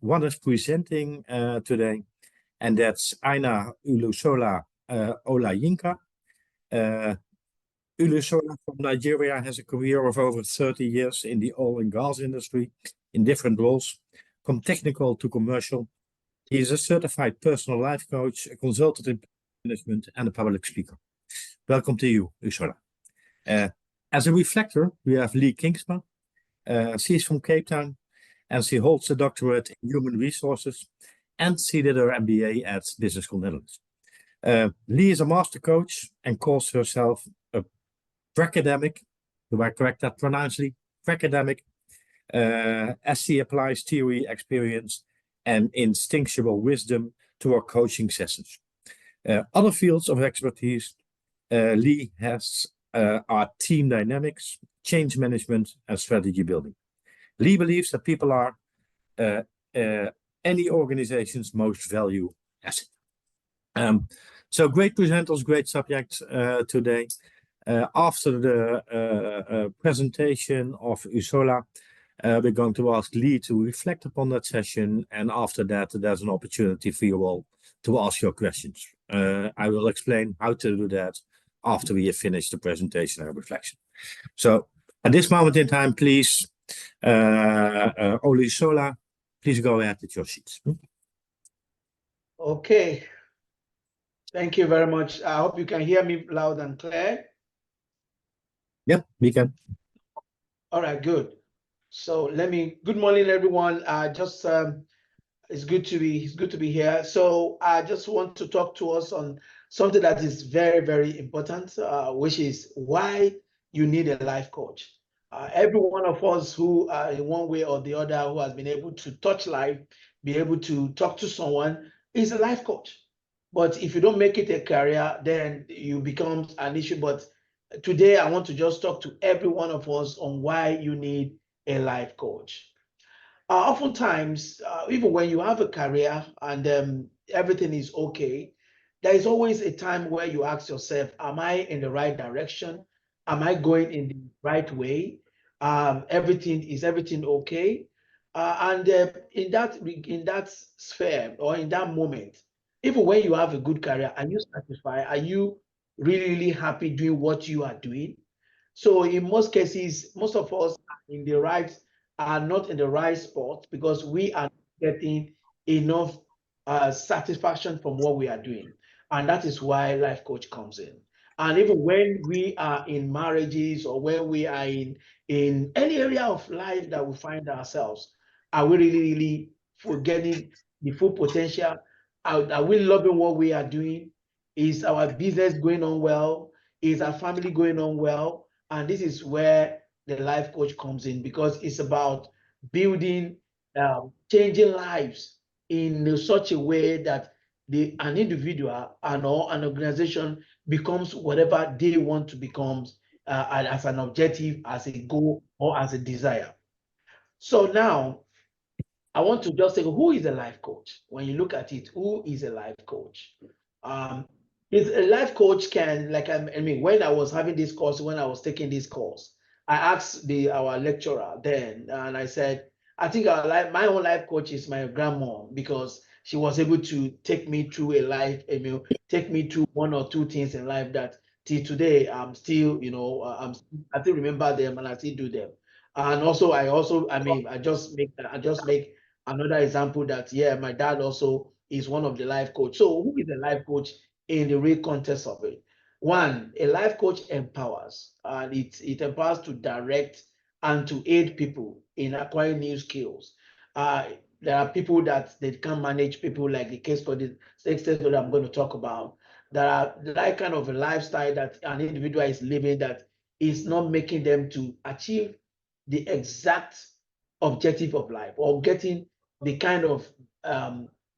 one is presenting today, and that's Aina Olusola Olayinka. Olusola from Nigeria has a career of over 30 years in the oil and gas industry in different roles, from technical to commercial. He is a certified personal life coach, a consultant in management, and a public speaker. Welcome to you, Olusola. As a reflector, we have Lee Kingma. She's from Cape Town, and she holds a doctorate in human resources, and she did her MBA at Business School Netherlands. Lee is a master coach and calls herself a academic. Do I correct that pronouncedly? Academic, as she applies theory, experience, and instinctual wisdom to her coaching sessions. Other fields of expertise Lee has are team dynamics, change management, and strategy building. Lee believes that people are any organization's most valued asset. So great presenters, great subject today. After the presentation of Olusola, we're going to ask Lee to reflect upon that session, and after that, there's an opportunity for you all to ask your questions. I will explain how to do that after we have finished the presentation and reflection. So at this moment in time, please, Olusola, please go ahead with your sheets. Okay. Thank you very much. I hope you can hear me loud and clear. Yep, we can. All right, good. So good morning, everyone. It's good to be here. So I just want to talk to us on something that is very, very important, which is why you need a life coach. Every one of us who, in one way or the other, who has been able to touch life, be able to talk to someone, is a life coach. But if you don't make it a career, then you become an issue. But today, I want to just talk to every one of us on why you need a life coach. Oftentimes, even when you have a career and everything is okay, there is always a time where you ask yourself, am I in the right direction? Am I going in the right way? Is everything okay? In that sphere or in that moment, even when you have a good career, are you satisfied? Are you really, really happy doing what you are doing? So in most cases, most of us are not in the right spot because we are not getting enough satisfaction from what we are doing. And that is why life coach comes in. And even when we are in marriages or when we are in any area of life that we find ourselves, are we really, really forgetting the full potential? Are we loving what we are doing? Is our business going on well? Is our family going on well? And this is where the life coach comes in, because it's about building, changing lives in such a way that an individual or an organization becomes whatever they want to become as an objective, as a goal, or as a desire. So now, I want to just say, who is a life coach? When you look at it, who is a life coach? Is a life coach when I was having this course, when I was taking this course, I asked our lecturer then, and I said, I think my own life coach is my grandma, because she was able to take me through take me through one or two things in life that till today I'm still, I still remember them and I still do them. And I just make another example that, yeah, my dad also is one of the life coach. So who is a life coach in the real context of it? One, a life coach empowers, and it empowers to direct and to aid people in acquiring new skills. There are people that they can manage people, like the case study I'm going to talk about, that are that kind of a lifestyle that an individual is living that is not making them to achieve the exact objective of life, or getting the kind of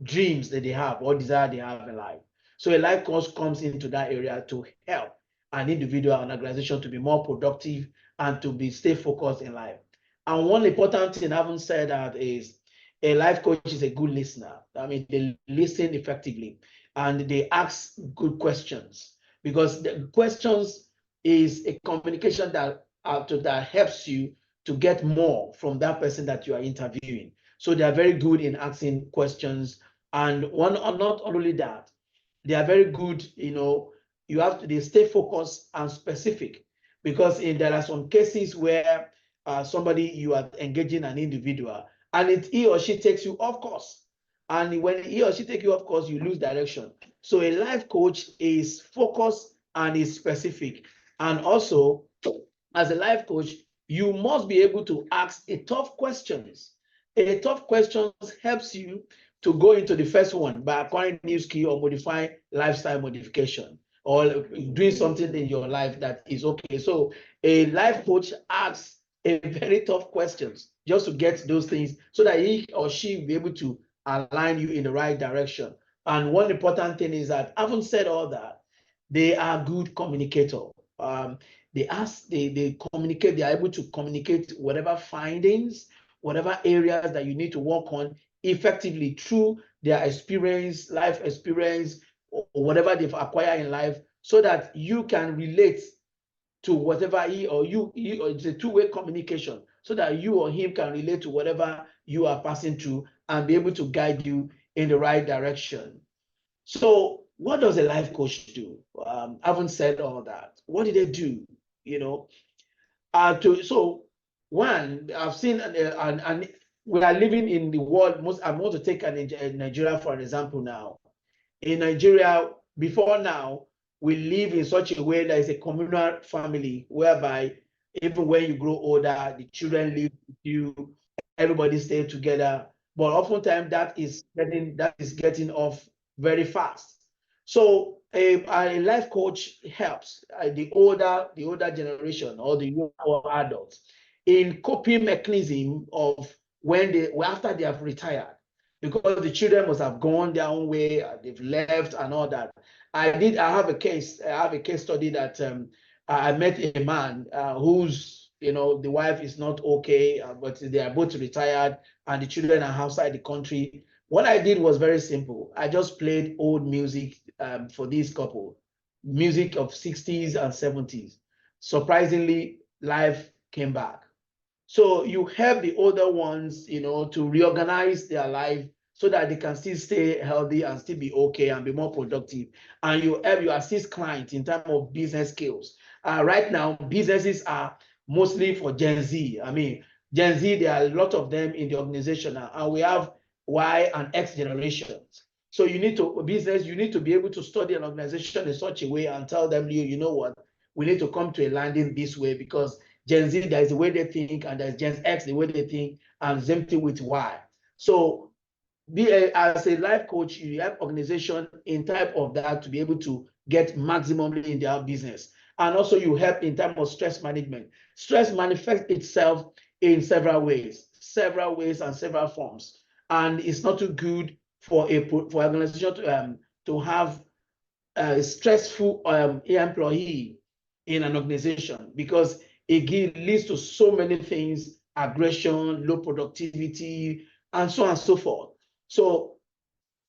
dreams that they have or desire they have in life. So a life coach comes into that area to help an individual, an organization to be more productive and to stay focused in life. And one important thing I haven't said that is a life coach is a good listener. I mean, they listen effectively and they ask good questions, because the questions is a communication that helps you to get more from that person that you are interviewing. So they are very good in asking questions. And not only that, they are very good, they stay focused and specific, because there are some cases where you are engaging an individual and he or she takes you off course. And when he or she takes you off course, you lose direction. So a life coach is focused and is specific. And also, as a life coach, you must be able to ask a tough questions. A tough questions helps you to go into the first one by acquiring new skill or modifying lifestyle modification or doing something in your life that is okay. So a life coach asks a very tough questions just to get those things so that he or she will be able to align you in the right direction. And one important thing is that, having said all that, they are good communicator. They communicate, they are able to communicate whatever findings, whatever areas that you need to work on effectively through their experience, life experience, or whatever they've acquired in life, so that you can relate to whatever it's a two-way communication, so that you or him can relate to whatever you are passing through and be able to guide you in the right direction. So what does a life coach do? I haven't said all that. What did they do? So one, I've seen, and we are living in the world. I want to take Nigeria for an example now. In Nigeria, before now, we live in such a way that it's a communal family, whereby even when you grow older, the children live with you, everybody stay together. But oftentimes that is getting off very fast. So a life coach helps the older generation or the younger adults in coping mechanism of after they have retired, because the children must have gone their own way, they've left and all that. I have a case study that I met a man whose, the wife is not okay, but they are both retired and the children are outside the country. What I did was very simple. I just played old music for this couple, music of 60s and 70s. Surprisingly, life came back. So you help the older ones, to reorganize their life so that they can still stay healthy and still be okay and be more productive. And you assist clients in terms of business skills. Right now, businesses are mostly for Gen Z. I mean, Gen Z, there are a lot of them in the organization now, and we have Y and X generations. So you need to be able to study an organization in such a way and tell them, you know what, we need to come to a landing this way, because Gen Z, there's the way they think, and there's Gen X, the way they think, and same thing with Y. So as a life coach, you help organization in type of that to be able to get maximum in their business. And also you help in terms of stress management. Stress manifests itself in several ways and several forms. And it's not too good for organization to have a stressful employee in an organization, because it leads to so many things: aggression, low productivity, and so on and so forth. So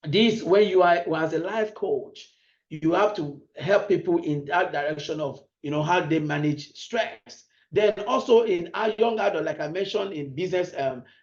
this, when you are as a life coach, you have to help people in that direction of how they manage stress. Then also in our young adult, like I mentioned, in business,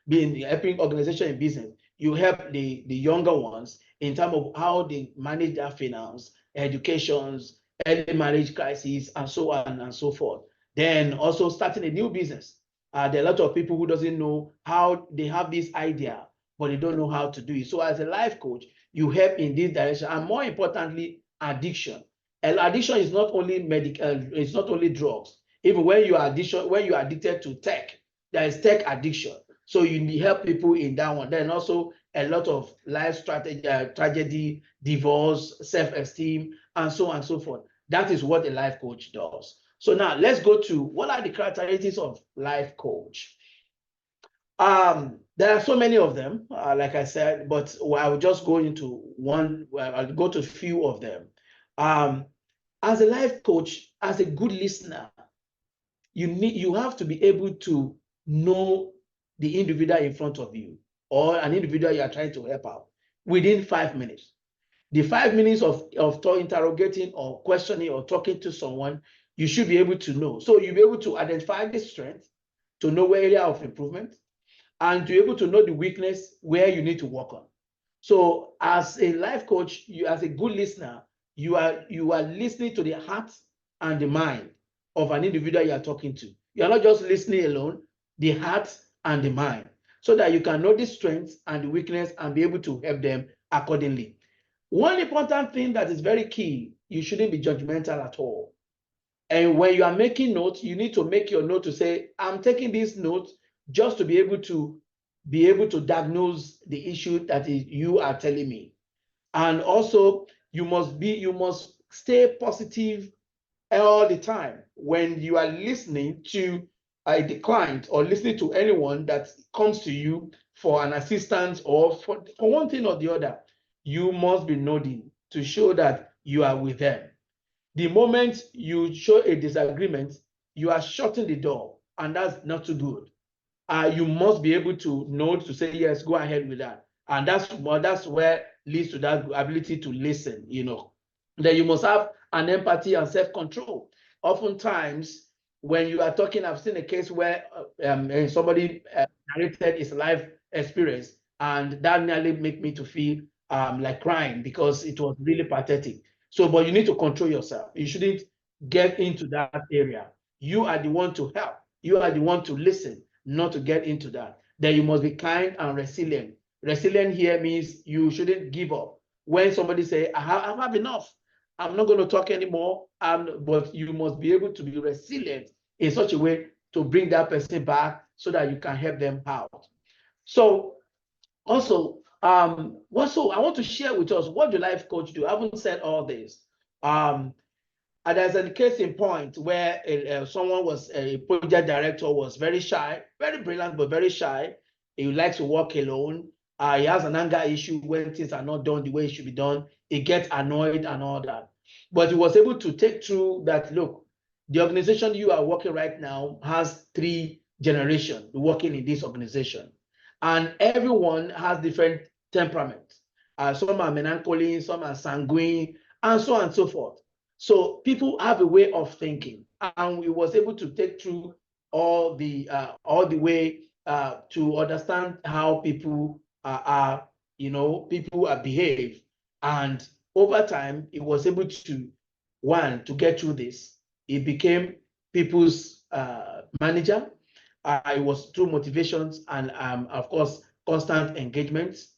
being helping organization in business, you help the younger ones in terms of how they manage their finance, educations, early marriage crises, and so on and so forth. Then also starting a new business. There are a lot of people who doesn't know how they have this idea, but they don't know how to do it. So as a life coach, you help in this direction. And more importantly, addiction. And addiction is not only it's not only drugs. Even when you are addicted to tech, there is tech addiction. So you help people in that one. Then also a lot of life strategy, tragedy, divorce, self-esteem, and so on and so forth. That is what a life coach does. So now let's go to what are the characteristics of life coach. There are so many of them, like I said, but I will just go into one. I'll go to a few of them. As a life coach, as a good listener, you have to be able to know the individual in front of you, or an individual you are trying to help out, within 5 minutes. The 5 minutes of interrogating or questioning or talking to someone, you should be able to know. So you'll be able to identify the strength, to know where area of improvement, and to be able to know the weakness where you need to work on. So as a life coach, you as a good listener, you are listening to the heart and the mind of an individual you are talking to. You are not just listening alone, the heart and the mind, so that you can know the strengths and the weakness and be able to help them accordingly. One important thing that is very key, you shouldn't be judgmental at all. And when you are making notes, you need to make your note to say, I'm taking this note just to be able to diagnose the issue that you are telling me. And also, you must stay positive all the time when you are listening to a client or listening to anyone that comes to you for an assistance or for one thing or the other. You must be nodding to show that you are with them. The moment you show a disagreement, you are shutting the door, and that's not too good. You must be able to know to say, yes, go ahead with that. And that's where leads to that ability to listen, Then you must have an empathy and self-control. Oftentimes, when you are talking, I've seen a case where somebody narrated his life experience, and that nearly made me to feel like crying because it was really pathetic. So, but you need to control yourself. You shouldn't get into that area. You are the one to help. You are the one to listen, not to get into that. Then you must be kind and resilient. Resilient here means you shouldn't give up. When somebody say, I've had enough, I'm not going to talk anymore, but you must be able to be resilient in such a way to bring that person back so that you can help them out. So also, I want to share with us, what do life coach do? I haven't said all this. And there's a case in point where someone was a project director, was very shy, very brilliant, but very shy. He likes to work alone. He has an anger issue when things are not done the way it should be done. He gets annoyed and all that. But he was able to take through that, look, the organization you are working right now has 3 generations working in this organization. And everyone has different temperaments. Some are melancholy, some are sanguine, and so on and so forth. So people have a way of thinking, and we was able to take through all the way to understand how people behave. And over time, it was able to get through this. It became people's manager. It was through motivations and of course constant engagements.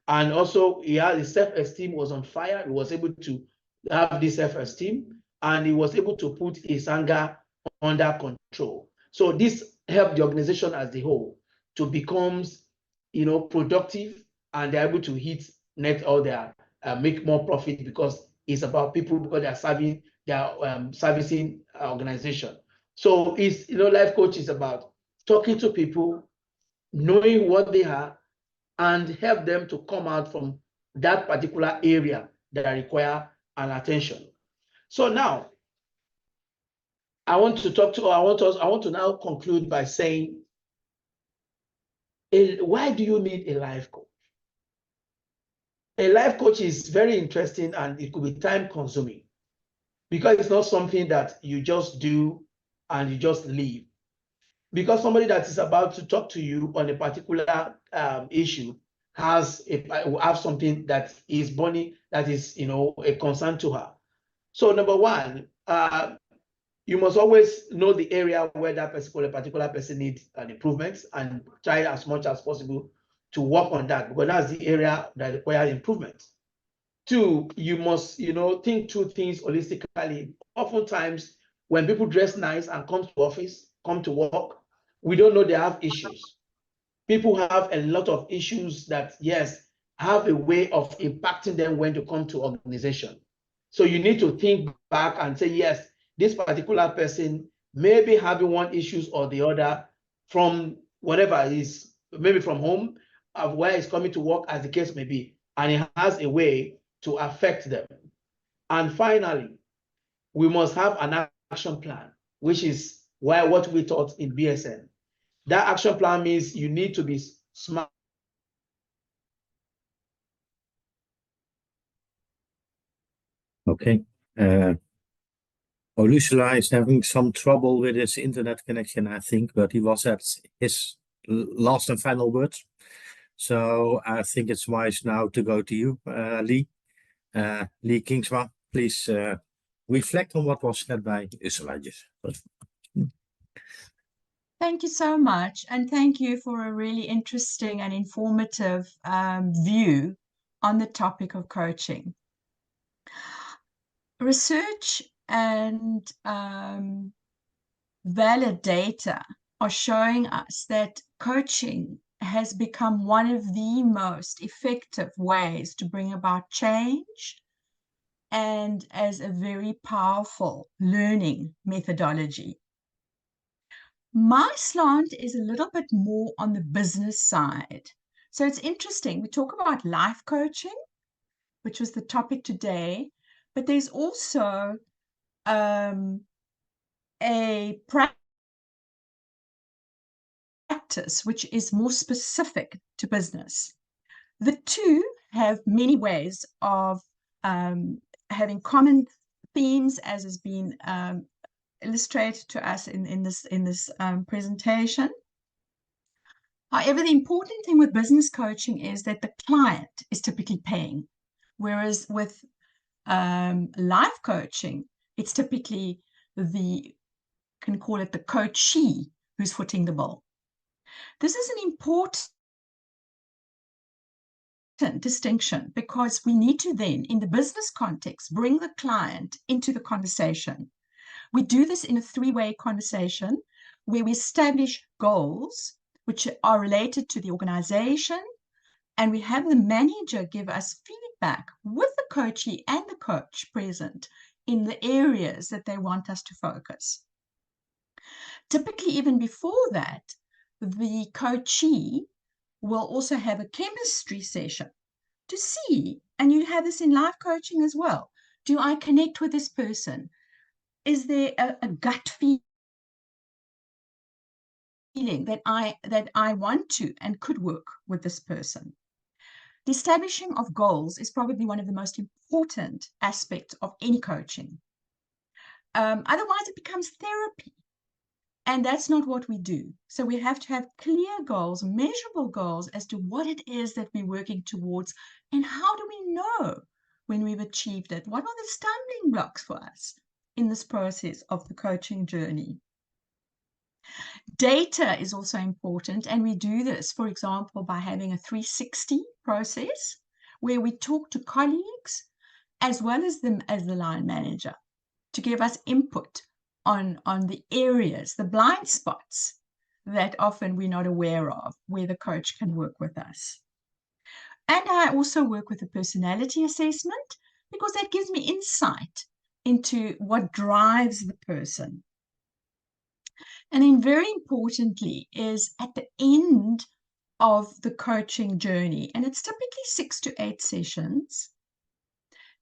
And also his self-esteem was on fire. He was able to have this self-esteem, and he was able to put his anger under control. So this helped the organization as a whole to become, productive, and they're able to hit net all their make more profit, because it's about people, because they are servicing organization. So it's, life coach is about talking to people, knowing what they are, and help them to come out from that particular area that require an attention. So now, I want to now conclude by saying, why do you need a life coach? A life coach is very interesting, and it could be time consuming, because it's not something that you just do and you just leave. Because somebody that is about to talk to you on a particular issue will have something that is burning, that is, a concern to her. So number one, you must always know the area where that particular person needs an improvement, and try as much as possible to work on that, because that's the area that requires improvement. 2, you must, think through things holistically. Oftentimes, when people dress nice and come to work, we don't know they have issues. People have a lot of issues that, yes, have a way of impacting them when they come to organization. So you need to think back and say, yes, this particular person may be having one issues or the other from whatever is, maybe from home, where he's coming to work, as the case may be, and it has a way to affect them. And finally, we must have an action plan, which is what we taught in BSN. That action plan means you need to be smart. Okay. Olusola is having some trouble with his internet connection, I think, but he was at his last and final words. So I think it's wise now to go to you, Lee. Lee Kingma, please reflect on what was said by Ursula. Thank you so much. And thank you for a really interesting and informative view on the topic of coaching. Research and valid data are showing us that coaching has become one of the most effective ways to bring about change and as a very powerful learning methodology. My slant is a little bit more on the business side. So it's interesting. We talk about life coaching, which was the topic today, but there's also a practice which is more specific to business. The two have many ways of having common themes, as has been illustrated to us in this presentation. However, the important thing with business coaching is that the client is typically paying, whereas with life coaching, it's typically can call it the coachee who's footing the bill. This is an important distinction because we need to then, in the business context, bring the client into the conversation. We do this in a three-way conversation where we establish goals which are related to the organization, and we have the manager give us feedback with the coachee and the coach present in the areas that they want us to focus. Typically, even before that, the coachee will also have a chemistry session to see, and you have this in life coaching as well, do I connect with this person? Is there a gut feeling that I want to and could work with this person? The establishing of goals is probably one of the most important aspects of any coaching. Otherwise, it becomes therapy. And that's not what we do. So we have to have clear goals, measurable goals as to what it is that we're working towards and how do we know when we've achieved it? What are the stumbling blocks for us in this process of the coaching journey? Data is also important, and we do this, for example, by having a 360 process where we talk to colleagues as well as the line manager to give us input on the areas, the blind spots that often we're not aware of, where the coach can work with us. And I also work with a personality assessment because that gives me insight into what drives the person. And then very importantly is at the end of the coaching journey, and it's typically 6 to 8 sessions,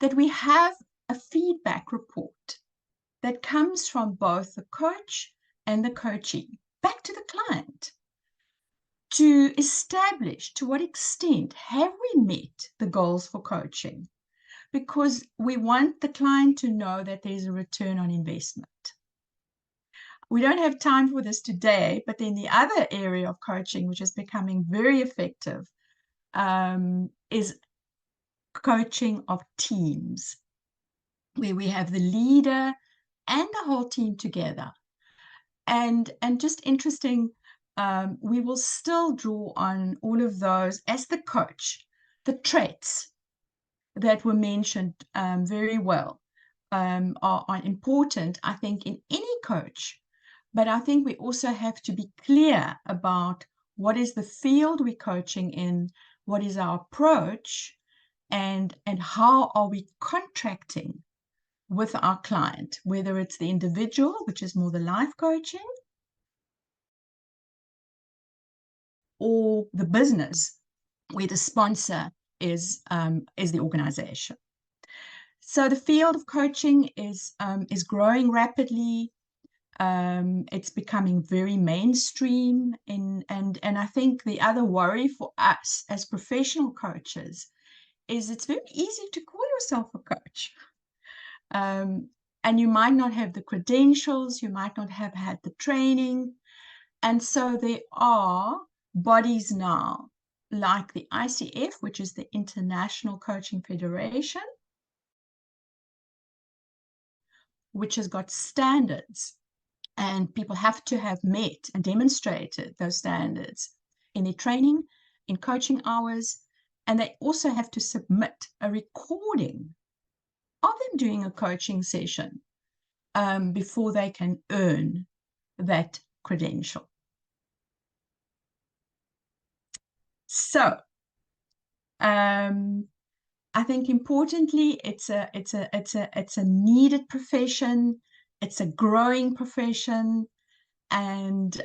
that we have a feedback report that comes from both the coach and the coachee back to the client to establish to what extent have we met the goals for coaching, because we want the client to know that there's a return on investment. We don't have time for this today, but then the other area of coaching, which is becoming very effective, is coaching of teams, where we have the leader and the whole team together. And just interesting, we will still draw on all of those as the coach, the traits that were mentioned very well are important, I think, in any coach. But I think we also have to be clear about what is the field we're coaching in, what is our approach, and how are we contracting with our client, whether it's the individual, which is more the life coaching, or the business, where the sponsor is the organization. So the field of coaching is growing rapidly. It's becoming very mainstream, and I think the other worry for us as professional coaches is it's very easy to call yourself a coach. And you might not have the credentials, you might not have had the training. And so there are bodies now, like the ICF, which is the International Coaching Federation, which has got standards, and people have to have met and demonstrated those standards in their training, in coaching hours, and they also have to submit a recording of them doing a coaching session before they can earn that credential. So I think importantly, it's a needed profession. It's a growing profession, and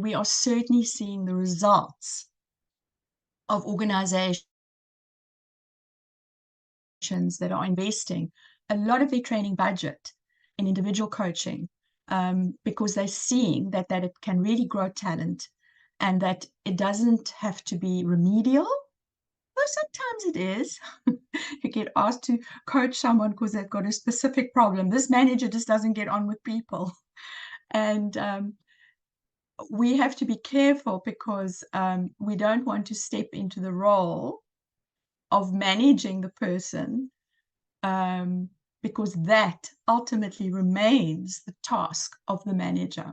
we are certainly seeing the results of organizations that are investing a lot of their training budget in individual coaching, because they're seeing that it can really grow talent, and that it doesn't have to be remedial. Though sometimes it is. You get asked to coach someone because they've got a specific problem. This manager just doesn't get on with people. And we have to be careful, because we don't want to step into the role of managing the person, because that ultimately remains the task of the manager.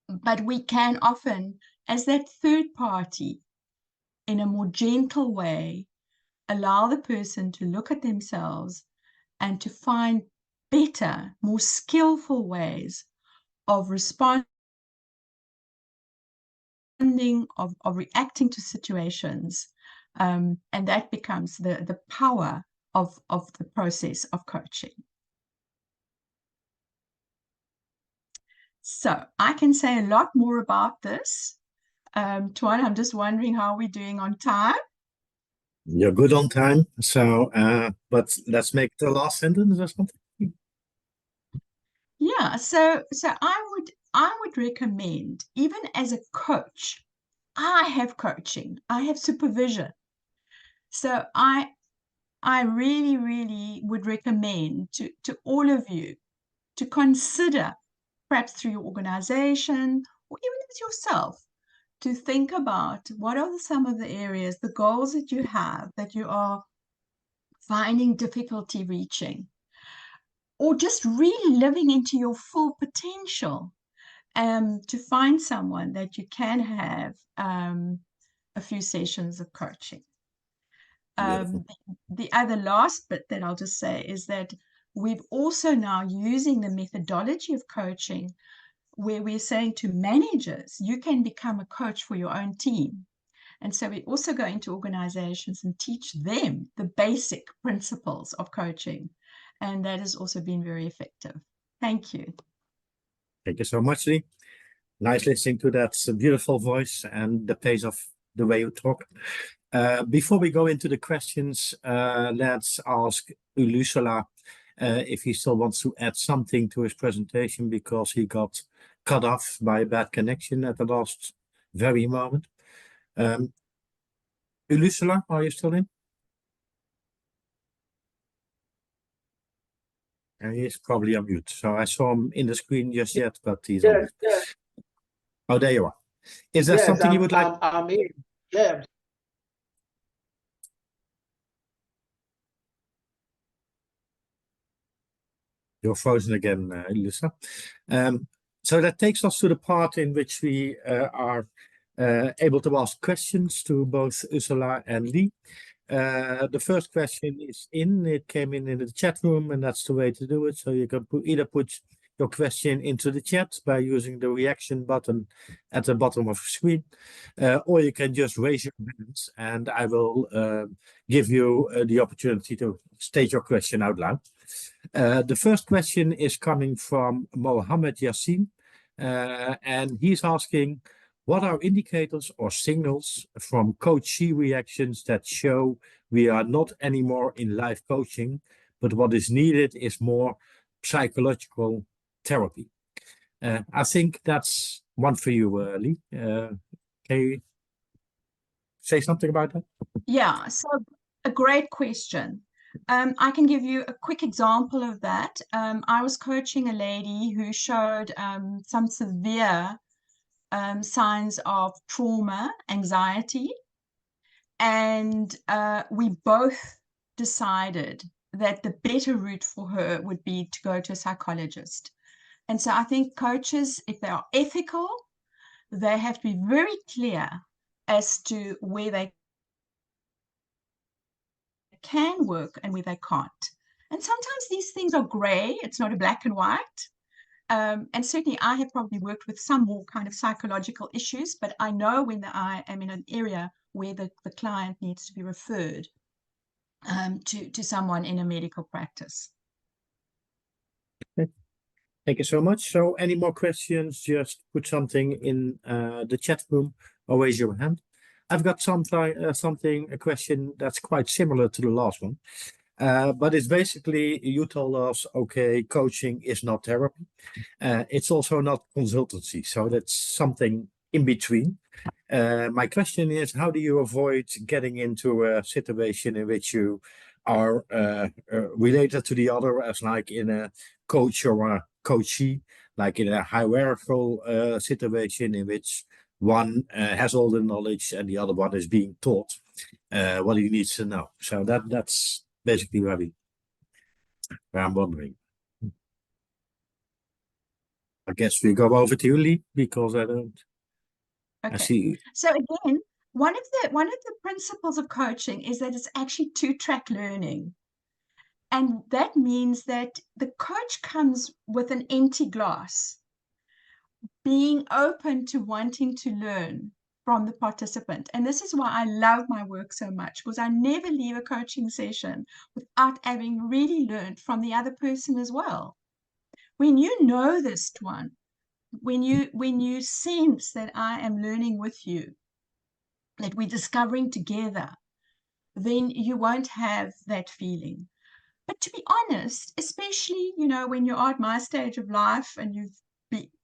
But we can often, as that third party, in a more gentle way, allow the person to look at themselves and to find better, more skillful ways of responding, of reacting to situations. And that becomes the power of the process of coaching. So I can say a lot more about this. Tuan, I'm just wondering how we're doing on time. You're good on time. So, but let's make the last sentence or something. Yeah, so I would recommend, even as a coach, I have coaching, I have supervision. So I really, really would recommend to all of you to consider, perhaps through your organization or even as yourself, to think about what are some of the areas, the goals that you have that you are finding difficulty reaching, or just really living into your full potential, to find someone that you can have a few sessions of coaching. The other last bit that I'll just say is that we've also now using the methodology of coaching, where we're saying to managers, you can become a coach for your own team. And so we also go into organizations and teach them the basic principles of coaching. And that has also been very effective. Thank you. Thank you so much, Lee. Nice listening to that beautiful voice and the pace of the way you talk. Before we go into the questions, let's ask Olusola if he still wants to add something to his presentation, because he got cut off by a bad connection at the last very moment. Olusola, are you still in? He's probably on mute. So I saw him in the screen just yet, but he's on mute. Yes. Oh, there you are. Is there something you would like? I'm in. Yeah. You're frozen again, Lisa. So that takes us to the part in which we are able to ask questions to both Ursula and Lee. The first question is it came in the chat room, and that's the way to do it. So you can either put your question into the chat by using the reaction button at the bottom of the screen, or you can just raise your hands and I will give you the opportunity to state your question out loud. The first question is coming from Mohammed Yassin, and he's asking, what are indicators or signals from coachee reactions that show we are not anymore in live coaching, but what is needed is more psychological therapy? I think that's one for you, Lee. Can you say something about that? Yeah, so a great question. I can give you a quick example of that. I was coaching a lady who showed some severe signs of trauma, anxiety, and we both decided that the better route for her would be to go to a psychologist. And so I think coaches, if they are ethical, they have to be very clear as to where they can work and where they can't. And sometimes these things are gray, it's not a black and white. And certainly I have probably worked with some more kind of psychological issues, but I know when I am in an area where the client needs to be referred to someone in a medical practice. Okay. Thank you so much. So any more questions, just put something in the chat room or raise your hand. I've got a question that's quite similar to the last one. But it's basically, you told us, okay, coaching is not therapy. It's also not consultancy. So that's something in between. My question is, how do you avoid getting into a situation in which you are related to the other as like in a coach or a coachee, like in a hierarchical situation in which one has all the knowledge and the other one is being taught what he needs to know. So that's basically where I'm wondering. I guess we go over to you, Lee, because I don't. Okay. I see. So again, one of the principles of coaching is that it's actually two-track learning. And that means that the coach comes with an empty glass, being open to wanting to learn from the participant. And this is why I love my work so much, because I never leave a coaching session without having really learned from the other person as well. When you know this one, when you sense that I am learning with you, that we're discovering together, then you won't have that feeling. But to be honest, especially, when you're at my stage of life and you've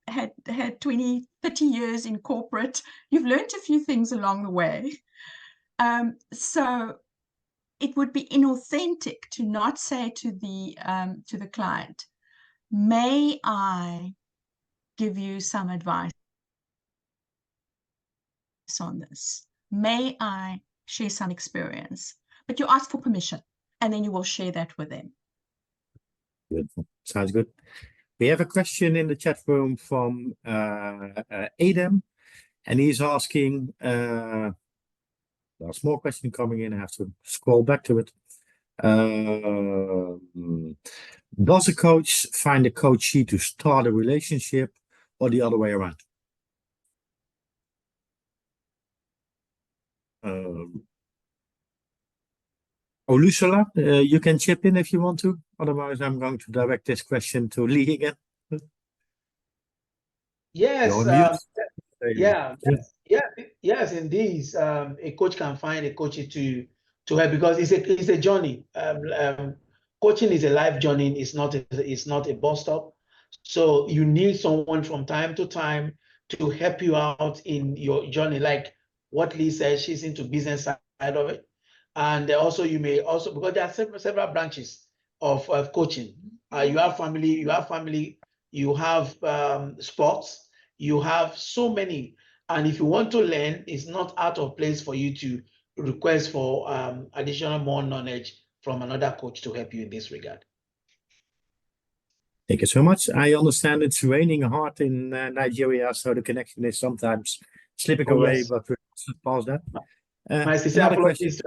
had 20, 30 years in corporate, you've learned a few things along the way. So it would be inauthentic to not say to the client, may I give you some advice on this? May I share some experience? But you ask for permission, and then you will share that with them. Good. Sounds good. We have a question in the chat room from Adam, and he's asking, there's a small question coming in, I have to scroll back to it. Does a coach find a coachee to start a relationship or the other way around? Olusola, you can chip in if you want to. Otherwise, I'm going to direct this question to Lee again. Yes. Yes, indeed. A coach can find a coach to help, because it's a journey. Coaching is a life journey. It's not a bus stop. So you need someone from time to time to help you out in your journey. Like what Lee said, she's into business side of it. And also you may also, because there are several branches of coaching. You have family, you have sports, you have so many. And if you want to learn, it's not out of place for you to request for additional more knowledge from another coach to help you in this regard. Thank you so much. I understand it's raining hard in Nigeria, so the connection is sometimes slipping away, yes. but we'll pause that. My sincere apologies.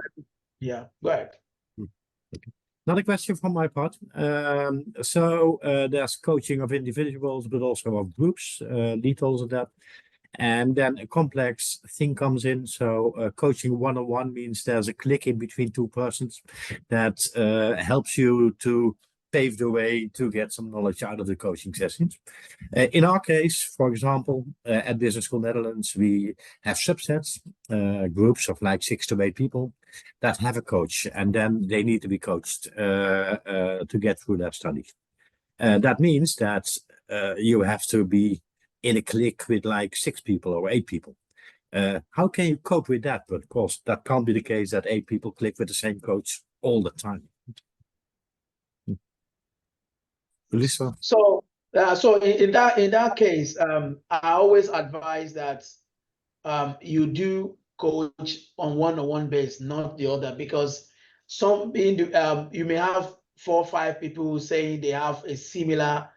Yeah, go ahead. Okay. Another question from my part. So there's coaching of individuals, but also of groups, details of that. And then a complex thing comes in. So coaching one-on-one means there's a click in between two persons that helps you to pave the way to get some knowledge out of the coaching sessions. In our case, for example, at Business School Netherlands, we have subsets, groups of like 6 to 8 people that have a coach, and then they need to be coached to get through their studies. That means that you have to be in a clique with like 6 people or 8 people. How can you cope with that? But of course, that can't be the case that 8 people click with the same coach all the time. Lisa? So So in that case, I always advise that you do coach on one-on-one base, not the other, because you may have 4 or 5 people saying they have a similar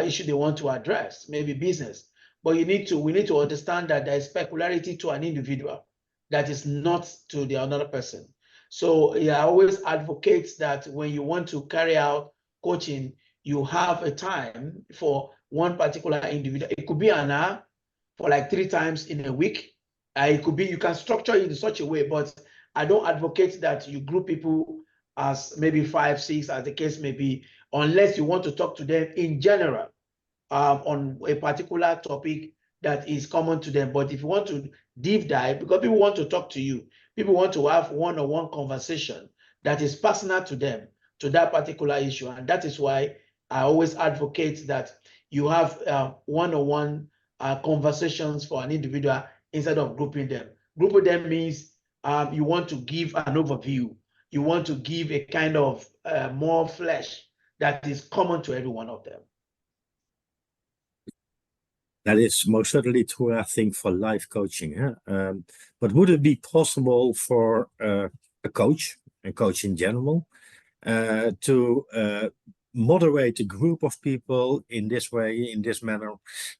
issue they want to address, maybe business. But we need to understand that there is peculiarity to an individual that is not to the another person. So yeah, I always advocate that when you want to carry out coaching, you have a time for one particular individual. It could be an hour for like 3 times in a week. It could be, you can structure it in such a way, but I don't advocate that you group people as maybe 5, 6, as the case may be, unless you want to talk to them in general on a particular topic that is common to them. But if you want to deep dive, because people want to talk to you, people want to have one-on-one conversation that is personal to them, to that particular issue. And that is why I always advocate that you have one-on-one conversations for an individual instead of grouping them. Grouping them means you want to give an overview. You want to give a kind of more flesh that is common to every one of them. That is most certainly true, I think, for life coaching. But would it be possible for a coach in general, to moderate a group of people in this way, in this manner,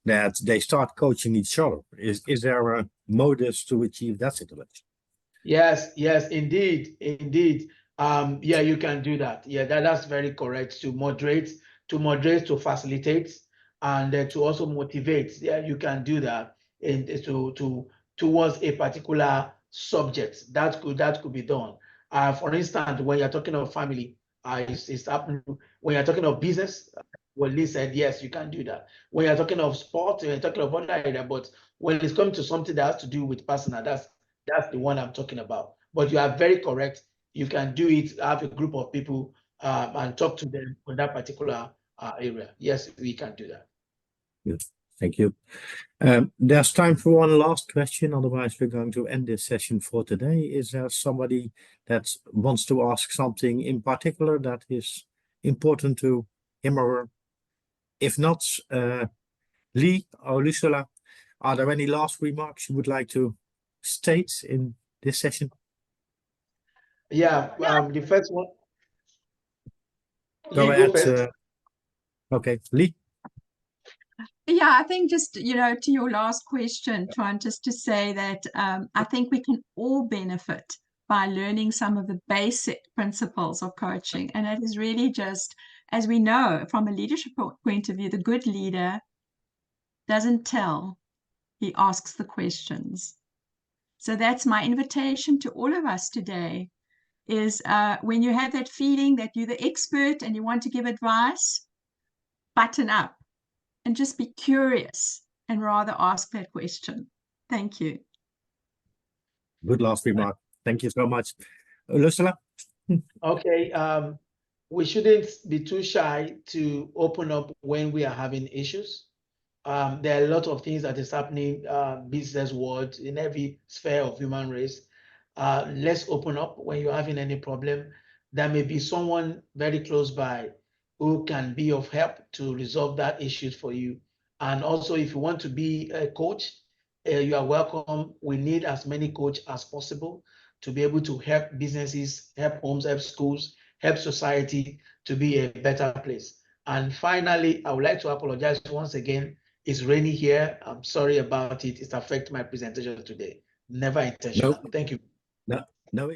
that they start coaching each other? Is there a modus to achieve that situation? Yes, indeed. Yeah, you can do that. Yeah, that's very correct. To moderate, to facilitate, and to also motivate. Yeah, you can do that, and towards a particular subject. That could be done. For instance, when you're talking of family, it's happening. When you're talking of business, well, Lee said yes, you can do that. When you're talking of sport, you're talking of other area, but when it's come to something that has to do with personal, that's the one I'm talking about. But you are very correct. You can do it, have a group of people and talk to them on that particular area. Yes, we can do that. Good. Thank you. There's time for one last question. Otherwise, we're going to end this session for today. Is there somebody that wants to ask something in particular that is important to him or her? If not, Lee or Olusola, are there any last remarks you would like to state in this session? Yeah, the first one. Go Lee, ahead. go first. Okay, Lee. Yeah, I think just, to your last question, Tron, just to say that I think we can all benefit by learning some of the basic principles of coaching. And it is really just, as we know, from a leadership point of view, the good leader doesn't tell, he asks the questions. So that's my invitation to all of us today, is when you have that feeling that you're the expert and you want to give advice, button up and just be curious and rather ask that question. Thank you. Good last remark. Thank you so much. Olusola? Okay, we shouldn't be too shy to open up when we are having issues. There are a lot of things that is happening business world, in every sphere of human race. Let's open up when you're having any problem. There may be someone very close by who can be of help to resolve that issue for you. And also, if you want to be a coach, you are welcome. We need as many coaches as possible to be able to help businesses, help homes, help schools, help society to be a better place. And finally, I would like to apologize once again. It's rainy here. I'm sorry about it. It's affected my presentation today. Never intentional. No. Thank you. No.